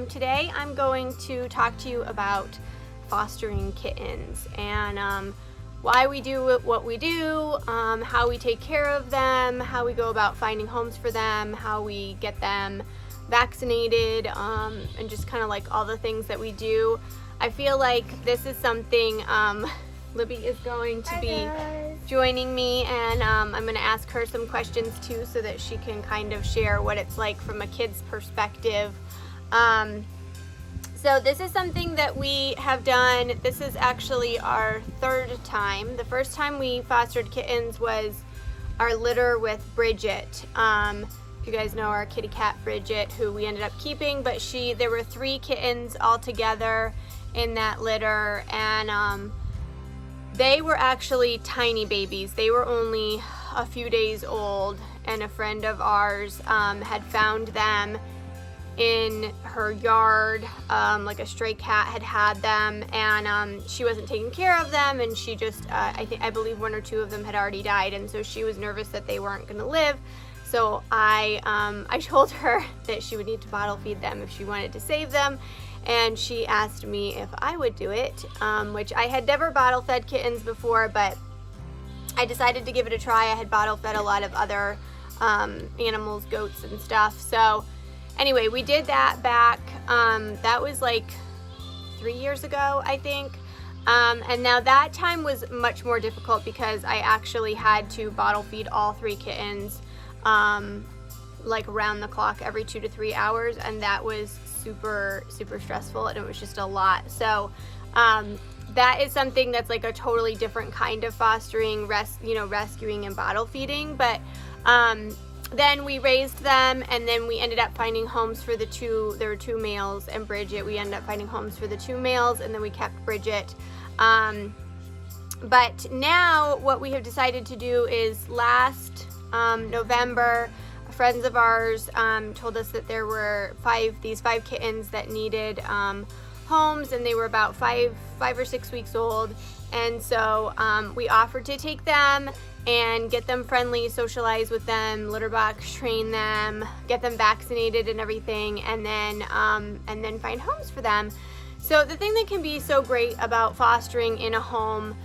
Today I'm going to talk to you about fostering kittens and why we do what we do, how we take care of them, how we go about finding homes for them, how we get them vaccinated, and just kind of like all the things that we do. I feel like this is something Libby is going to be joining me, and I'm going to ask her some questions too so that she can kind of share what it's like from a kid's perspective. So this is something that we have done. This is actually our third time. The first time we fostered kittens was our litter with Bridget. If you guys know our kitty cat Bridget, who we ended up keeping, but there were 3 kittens all together in that litter, and they were actually tiny babies. They were only a few days old, and a friend of ours had found them in her yard. Like a stray cat had them, and she wasn't taking care of them, and she just I believe 1 or 2 of them had already died, and so she was nervous that they weren't going to live. So I told her that she would need to bottle feed them if she wanted to save them, and she asked me if I would do it, which I had never bottle fed kittens before, but I decided to give it a try. I had bottle fed a lot of other animals, goats and stuff. So anyway, we did that back, that was like 3 years ago, I think. And now that time was much more difficult because I actually had to bottle feed all 3 kittens, like around the clock every 2 to 3 hours, and that was super stressful, and it was just a lot. So that is something that's like a totally different kind of fostering, rescuing and bottle feeding. But then we raised them, and then we ended up finding homes for there were 2 males and Bridget. We ended up finding homes for the 2 males, and then we kept Bridget. But now what we have decided to do is last November, friends of ours told us that there were these 5 kittens that needed homes, and they were about 5 or 6 weeks old. And so we offered to take them and get them friendly, socialize with them, litter box train them, get them vaccinated and everything, and then find homes for them. So the thing that can be so great about fostering in a home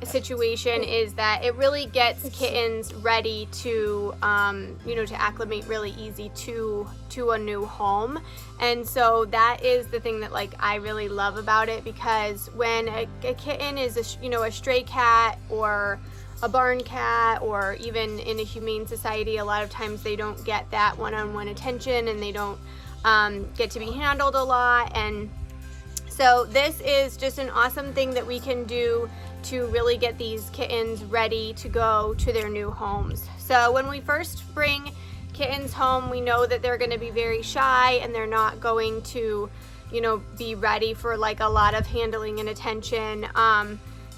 situation is that it really gets kittens ready to to acclimate really easy to a new home. And so that is the thing that I really love about it, because when a kitten is a stray cat or a barn cat, or even in a humane society, a lot of times they don't get that one-on-one attention, and they don't get to be handled a lot. And so this is just an awesome thing that we can do to really get these kittens ready to go to their new homes. So when we first bring kittens home, we know that they're going to be very shy, and they're not going to, be ready for a lot of handling and attention.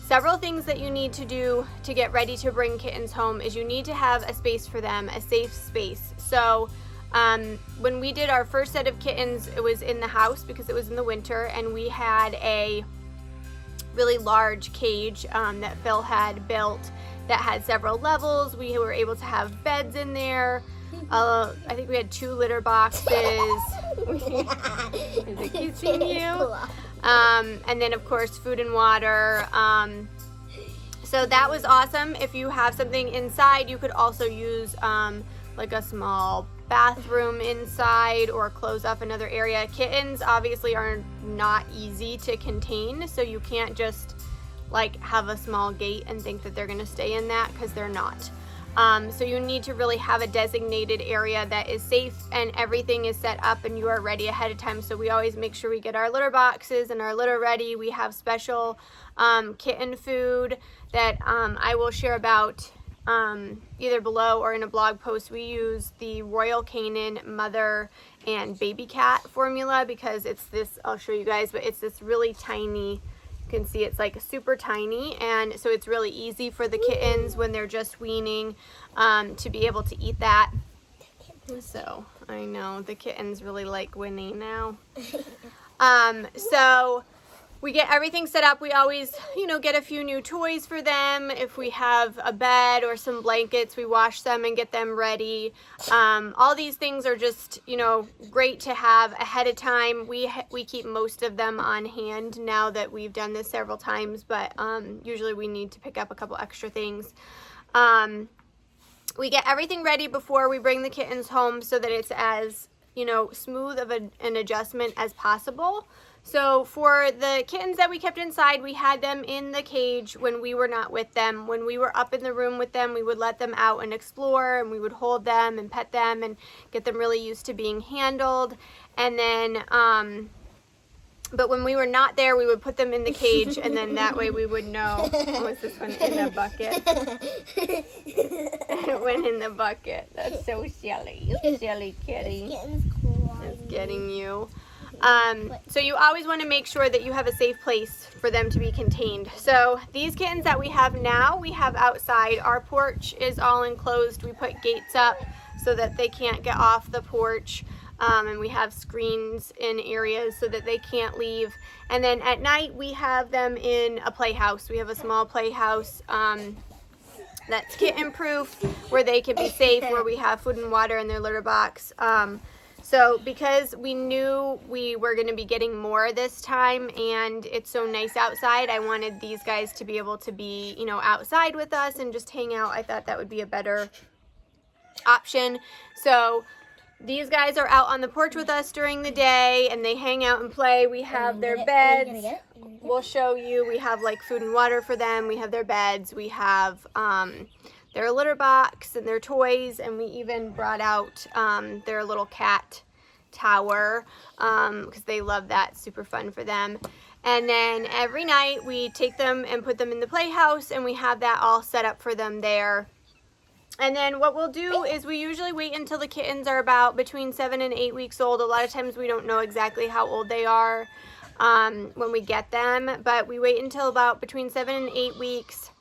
Several things that you need to do to get ready to bring kittens home is you need to have a space for them, a safe space. So when we did our first set of kittens, it was in the house because it was in the winter, and we had a really large cage that Phil had built that had several levels. We were able to have beds in there. I think we had 2 litter boxes. Is it kissing you? And then of course food and water. So that was awesome. If you have something inside, you could also use a small bathroom inside, or close off another area. Kittens obviously are not easy to contain, so you can't just have a small gate and think that they're going to stay in that, because they're not. So you need to really have a designated area that is safe, and everything is set up and you are ready ahead of time. So we always make sure we get our litter boxes and our litter ready. We have special kitten food that I will share about either below or in a blog post. We use the Royal Canin mother and baby cat formula, because it's this, I'll show you guys, but it's this really tiny, you can see it's super tiny, and so it's really easy for the kittens when they're just weaning to be able to eat that. So I know the kittens really like Winnie now. So we get everything set up. We always, get a few new toys for them. If we have a bed or some blankets, we wash them and get them ready. All these things are just, great to have ahead of time. We keep most of them on hand now that we've done this several times, but usually we need to pick up a couple extra things. We get everything ready before we bring the kittens home so that it's as, smooth of an adjustment as possible. So for the kittens that we kept inside, we had them in the cage when we were not with them. When we were up in the room with them, we would let them out and explore, and we would hold them and pet them and get them really used to being handled. And then, but when we were not there, we would put them in the cage, and then that way we would know. Oh, is this one in the bucket? It went in the bucket. That's so silly. You silly kitty. It's getting you. So you always want to make sure that you have a safe place for them to be contained. So these kittens that we have now, we have outside. Our porch is all enclosed. We put gates up so that they can't get off the porch. And we have screens in areas so that they can't leave. And then at night we have them in a playhouse. We have a small playhouse that's kitten proof, where they can be safe, where we have food and water in their litter box. So because we knew we were going to be getting more this time and it's so nice outside, I wanted these guys to be able to be, outside with us and just hang out. I thought that would be a better option. So these guys are out on the porch with us during the day and they hang out and play. We have their beds. We'll show you. We have like food and water for them. We have their beds. We have their litter box and their toys, and we even brought out their little cat tower because they love that. Super fun for them. And then every night we take them and put them in the playhouse, and we have that all set up for them there. And then what we'll do is we usually wait until the kittens are about between 7 and 8 weeks old. A lot of times we don't know exactly how old they are when we get them, but we wait until about between 7 and 8 weeks.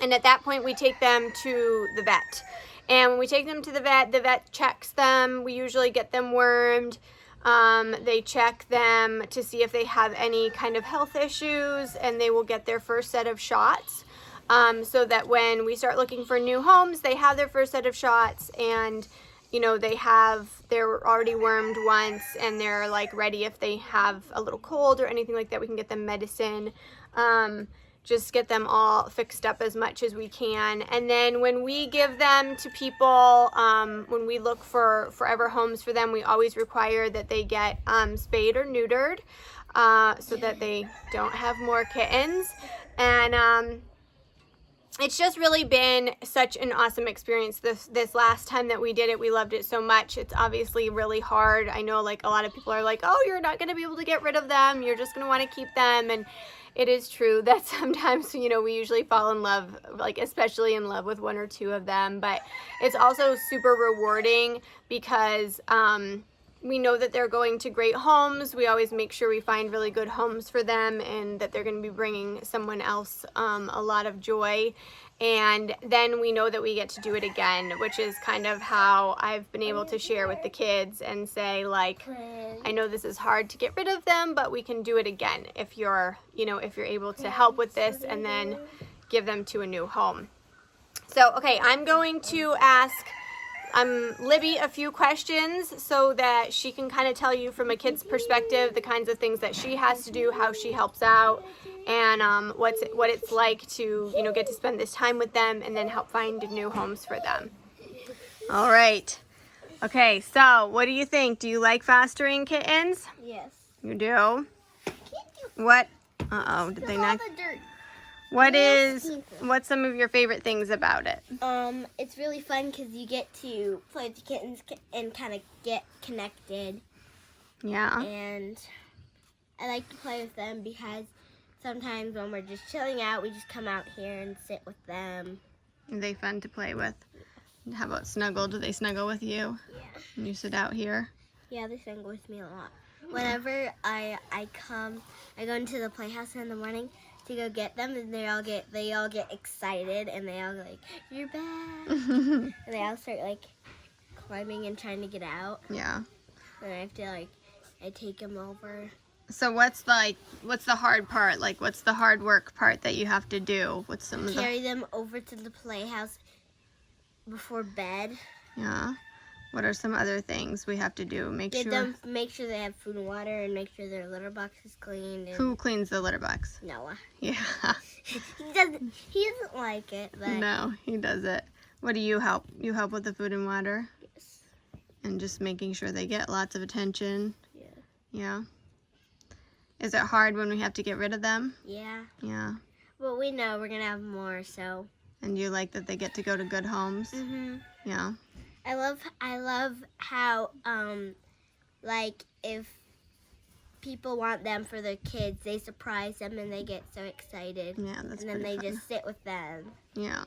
And at that point, we take them to the vet. And when we take them to the vet checks them. We usually get them wormed. They check them to see if they have any kind of health issues, and they will get their first set of shots. So that when we start looking for new homes, they have their first set of shots, and they're already wormed once, and they're like ready if they have a little cold or anything like that. We can get them medicine. Just get them all fixed up as much as we can. And then when we give them to people, when we look for forever homes for them, we always require that they get spayed or neutered so that they don't have more kittens. And it's just really been such an awesome experience this last time that we did it. We loved it so much. It's obviously really hard. I know like a lot of people are like, oh, you're not going to be able to get rid of them. You're just going to want to keep them. And it is true that sometimes, we usually fall in love, like especially in love with one or two of them. But it's also super rewarding because we know that they're going to great homes. We always make sure we find really good homes for them and that they're going to be bringing someone else a lot of joy. And then we know that we get to do it again, which is kind of how I've been able to share with the kids and say, like, I know this is hard to get rid of them, but we can do it again if you're able to help with this and then give them to a new home. So, okay, I'm going to ask Libby a few questions so that she can kind of tell you from a kid's perspective the kinds of things that she has to do, how she helps out, and what it's like to get to spend this time with them and then help find new homes for them. All right. Okay, so what do you think? Do you like fostering kittens? Yes. You do? What? Uh-oh, did they not? What's some of your favorite things about it? It's really fun because you get to play with the kittens and kind of get connected. Yeah. And I like to play with them because sometimes when we're just chilling out, we just come out here and sit with them. Are they fun to play with? How about snuggle? Do they snuggle with you? Yeah. And you sit out here? Yeah, they snuggle with me a lot. Whenever I go into the playhouse in the morning to go get them, and they all get excited, and they all go like, "You're back!" And they all start like climbing and trying to get out. Yeah. And I have to I take them over So what's the hard part? Like, what's the hard work part that you have to do? What's some of the... Carry them over to the playhouse before bed. Yeah. What are some other things we have to do? Make sure they have food and water, and make sure their litter box is clean. And Who cleans the litter box? Noah. Yeah. He doesn't like it, but No, he does it. What do you help? You help with the food and water? yes. And just making sure they get lots of attention? Yeah. Yeah. Is it hard when we have to get rid of them? Yeah. Yeah. Well, we know we're gonna have more, so. And you like that they get to go to good homes? Mhm. Yeah. I love how like if people want them for their kids, they surprise them and they get so excited. Yeah, that's And then they pretty fun. just sit with them. Yeah,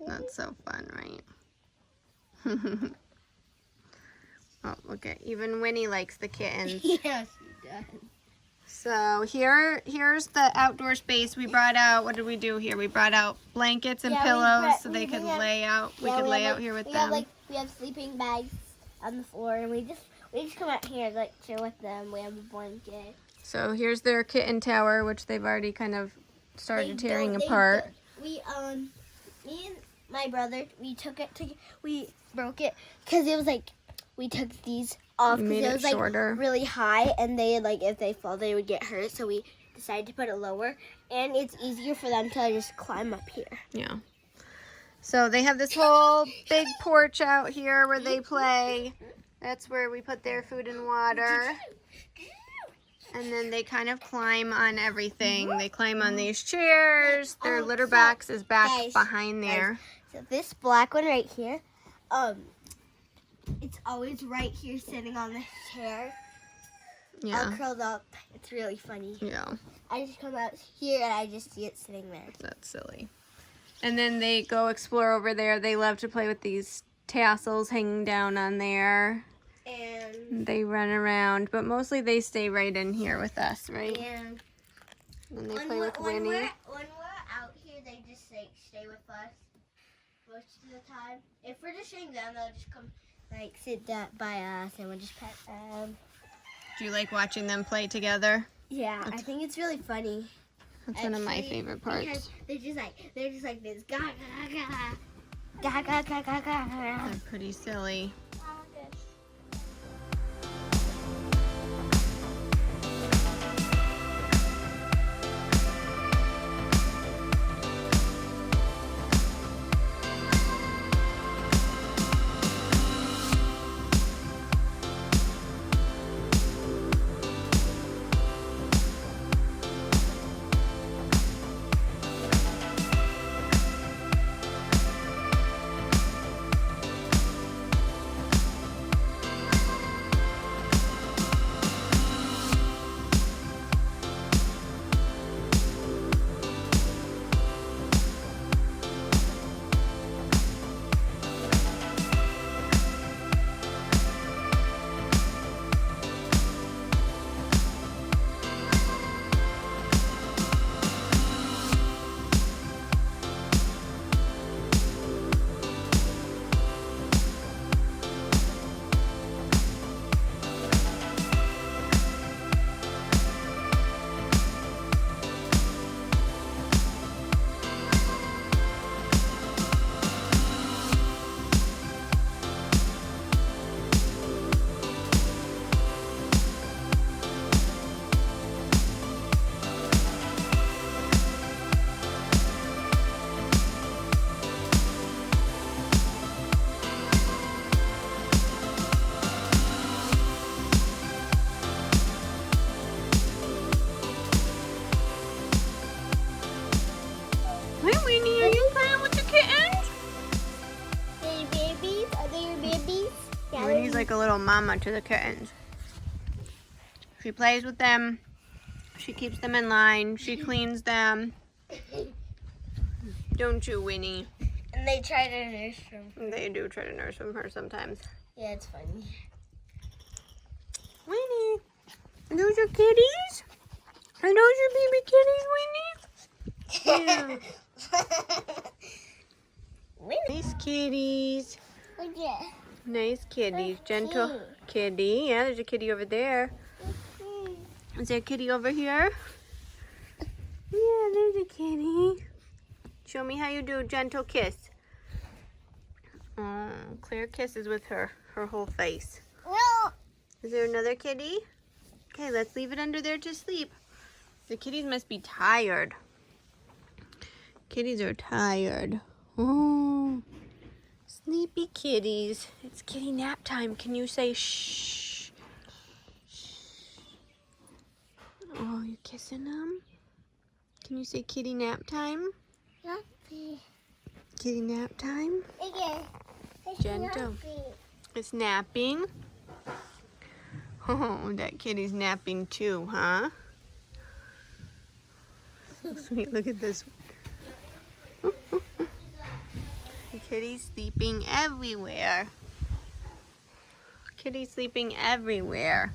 that's so fun, right? Oh, look at, even Winnie likes the kittens. Yes, she does. So here's the outdoor space we brought out. What did we do here? We brought out blankets and pillows so they could lay out. We could lay out here with them. We have sleeping bags on the floor, and we just come out here and like chill with them. We have a blanket. So here's their Kitten Tower, which they've already kind of started tearing apart. Me and my brother, we broke it because it was like we took these off because it was like shorter. really high, and they like if they fall they would get hurt. So we decided to put it lower, and it's easier for them to just climb up here. Yeah. So they have this whole big porch out here where they play. That's where we put their food and water. And then they kind of climb on everything. They climb on these chairs. Their litter box is back behind there. So this black one right here, it's always right here sitting on the chair. Yeah. All curled up. It's really funny. Yeah. I just come out here and I just see it sitting there. That's silly. And then they go explore over there. They love to play with these tassels hanging down on there. And they run around, but mostly they stay right in here with us, right? And they play with Winnie. When we're out here, they just like stay with us most of the time. If we're just showing them, they'll just come like sit down by us and we'll just pet them. Do you like watching them play together? Yeah, I think it's really funny. That's one of my favorite parts. They're just like this. Ga ga ga. Ga ga ga ga ga. They're pretty silly. Hi, Winnie. Are you playing with the kittens? Are they babies? Are they your babies? Yeah, Winnie's like a little mama to the kittens. She plays with them. She keeps them in line. She cleans them. Don't you, Winnie? And they try to nurse them. They do try to nurse from her sometimes. Yeah, it's funny. Winnie, are those your kitties? Are those your baby kitties, Winnie? Yeah. Nice kitties. Yeah. Nice kitties. That's Gentle cute. kitty. Yeah, there's a kitty over there. Is there a kitty over here? Yeah, there's a kitty. Show me how you do a gentle kiss. Oh, Claire kisses with her whole face. No. Is there another kitty? Okay, let's leave it under there to sleep. The kitties must be tired. Kitties are tired. Oh, sleepy kitties. It's kitty nap time. Can you say shh? Oh, you kissing them? Can you say kitty nap time? Nappy. Kitty nap time? Again. Gentle. It's napping. Oh, that kitty's napping too, huh? So sweet. Look at this. The kitty's sleeping everywhere. Kitty's sleeping everywhere.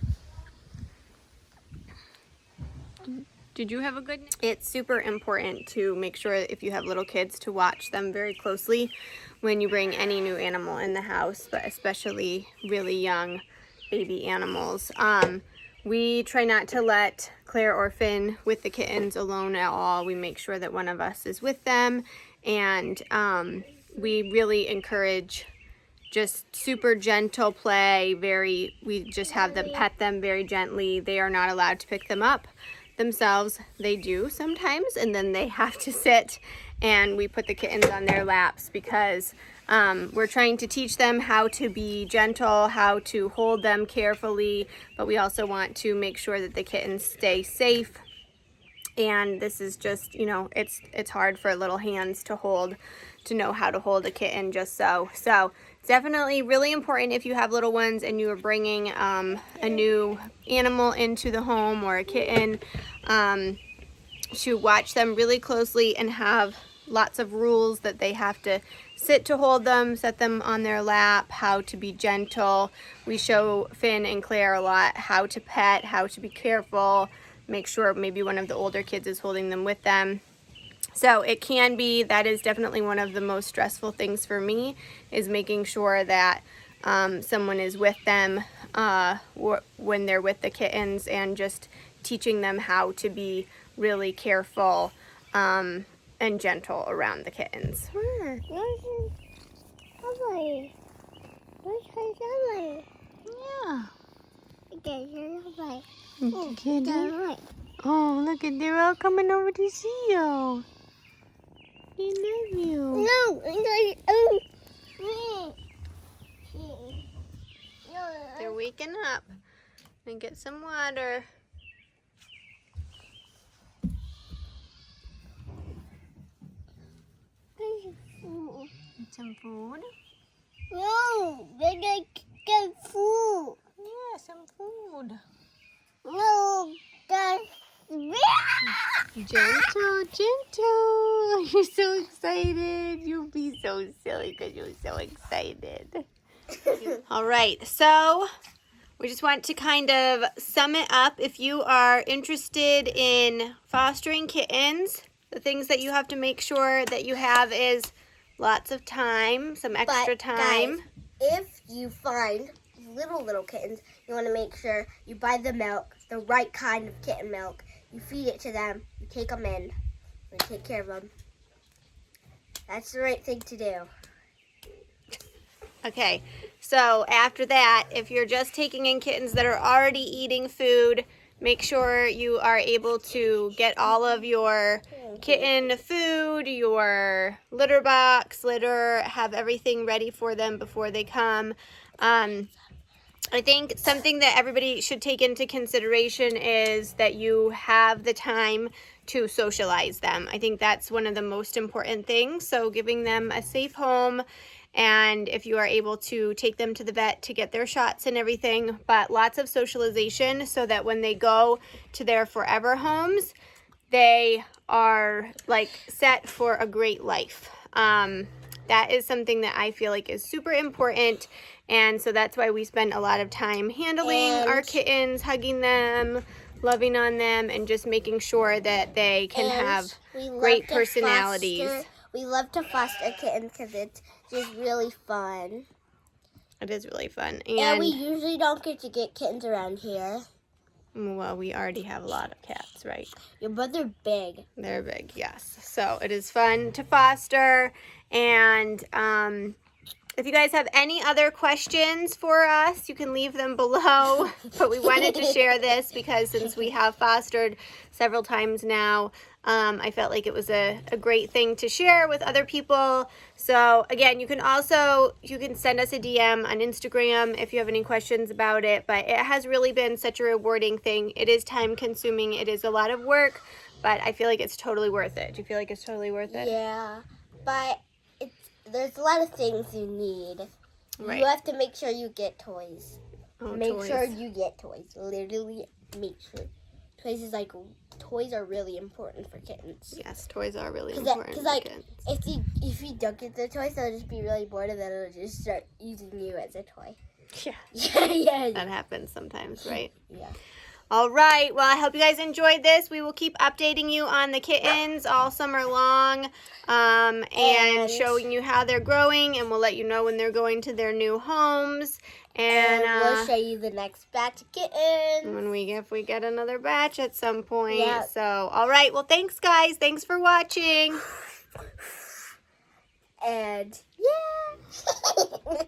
Did you have a good night? It's super important to make sure if you have little kids to watch them very closely when you bring any new animal in the house, but especially really young baby animals. We try not to let Claire or Finn with the kittens alone at all. We make sure that one of us is with them, and we really encourage just super gentle play. We just have them pet them very gently. They are not allowed to pick them up themselves. They do sometimes, and then they have to sit, and we put the kittens on their laps because we're trying to teach them how to be gentle, how to hold them carefully, but we also want to make sure that the kittens stay safe. And this is just, you know, it's hard for little hands to know how to hold a kitten just so. So it's definitely really important if you have little ones and you are bringing a new animal into the home or a kitten, to watch them really closely and have lots of rules that they have to sit to hold them, set them on their lap, how to be gentle. We show Finn and Claire a lot how to pet, how to be careful, make sure maybe one of the older kids is holding them with them. So that is definitely one of the most stressful things for me, is making sure that someone is with them when they're with the kittens, and just teaching them how to be really careful and gentle around the kittens. Yeah. Kitty. Oh, look at, they're all coming over to see you. They love you. They're waking up. And get some water. Get some food. No, they get food. Yeah, some food. No, that's Gentle, gentle. You're so excited. You'll be so silly because you're so excited. All right, so we just want to kind of sum it up. If you are interested in fostering kittens, the things that you have to make sure that you have is lots of time, some extra time. Guys, if you find little kittens, you want to make sure you buy the milk, the right kind of kitten milk. You feed it to them, you take them in, you take care of them. That's the right thing to do. Okay, so after that, if you're just taking in kittens that are already eating food, make sure you are able to get all of your kitten food, your litter box, have everything ready for them before they come. I think something that everybody should take into consideration is that you have the time to socialize them. I think that's one of the most important things. So giving them a safe home, and if you are able to take them to the vet to get their shots and everything, but lots of socialization so that when they go to their forever homes, they are like set for a great life. That is something that I feel like is super important, and so that's why we spend a lot of time handling our kittens, hugging them, loving on them, and just making sure that they can have great personalities. We love to foster kittens because it's just really fun. It is really fun. And we usually don't get to get kittens around here. Well, we already have a lot of cats, right? Yeah, but they're big. They're big, yes. So it is fun to foster. And if you guys have any other questions for us, you can leave them below. But we wanted to share this because since we have fostered several times now, I felt like it was a great thing to share with other people. So again, you can send us a DM on Instagram if you have any questions about it. But it has really been such a rewarding thing. It is time consuming. It is a lot of work, but I feel like it's totally worth it. Do you feel like it's totally worth it? Yeah, but there's a lot of things you need. Right. You have to make sure you get toys. Oh, Make toys. sure you get toys. Literally, make sure. Toys are really important for kittens. Yes, toys are really important for kids. If you don't get the toys, they'll just be really bored and then they'll just start using you as a toy. Yeah. Yeah. That happens sometimes, right? Yeah. All right. Well, I hope you guys enjoyed this. We will keep updating you on the kittens all summer long and showing you how they're growing, and we'll let you know when they're going to their new homes. And we'll show you the next batch of kittens. If we get another batch at some point. Yeah. So, all right. Well, thanks, guys. Thanks for watching. And, yeah.